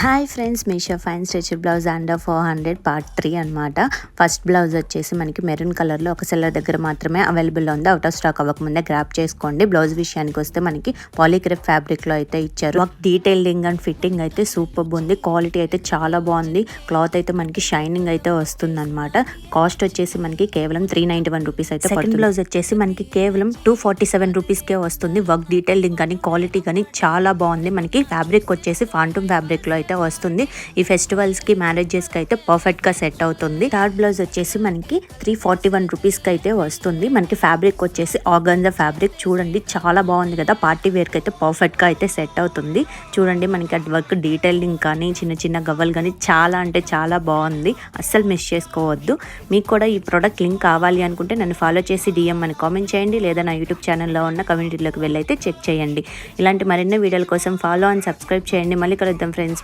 Hi friends, Meesho fine stretcher blouse under 400 part 3 అనమాట. First blouse వచ్చేసి మనకి మెరూన్ కలర్లో ఒక సెల్లర్ దగ్గర మాత్రమే అవైలబుల్లో ఉంది. అవుట్ ఆఫ్ స్టాక్ అవ్వకముందే గ్రాప్ చేసుకోండి. బ్లౌజ్ విషయానికి వస్తే మనకి పాలీక్రేప్ ఫ్యాబ్రిక్లో అయితే ఇచ్చారు. డీటెయిలింగ్ అండ్ ఫిట్టింగ్ అయితే సూపర్ ఉంది. క్వాలిటీ అయితే చాలా బాగుంది. క్లాత్ అయితే మనకి షైనింగ్ అయితే వస్తుంది అనమాట. కాస్ట్ వచ్చేసి మనకి కేవలం 391 రూపీస్ అయితే పడుతుంది. బ్లౌజ్ వచ్చేసి మనకి కేవలం 247 రూపీస్కే వస్తుంది. వర్క్ డీటెయిలింగ్ కానీ క్వాలిటీ కానీ చాలా బాగుంది. మనకి ఫ్యాబ్రిక్ వచ్చేసి ఫాంటూమ్ ఫ్యాబ్రిక్లో అయితే వస్తుంది. ఈ ఫెస్టివల్స్ కి మ్యారేజెస్ కి అయితే పర్ఫెక్ట్ గా సెట్ అవుతుంది. థర్డ్ బ్లౌజ్ వచ్చేసి మనకి 341 రూపీస్ కి అయితే వస్తుంది. మనకి ఫ్యాబ్రిక్ వచ్చేసి ఆర్గాన్జా ఫ్యాబ్రిక్. చూడండి చాలా బాగుంది కదా. పార్టీ వేర్ కి అయితే పర్ఫెక్ట్ గా అయితే సెట్ అవుతుంది. చూడండి మనకి అటు వర్క్ డీటెయిలింగ్ కానీ చిన్న చిన్న గవ్వలు కానీ చాలా అంటే చాలా బాగుంది. అస్సలు మిస్ చేసుకోవద్దు. మీకు కూడా ఈ ప్రోడక్ట్ లింక్ కావాలి అనుకుంటే నన్ను ఫాలో చేసి DM అని కామెంట్ చేయండి, లేదా నా యూట్యూబ్ ఛానల్లో ఉన్న కమ్యూనిటీలోకి వెళ్ళి అయితే చెక్ చేయండి. ఇలాంటి మరిన్ని వీడియోల కోసం ఫాలో అండ్ సబ్స్క్రైబ్ చేయండి. మళ్ళీ కలుద్దాం ఫ్రెండ్స్.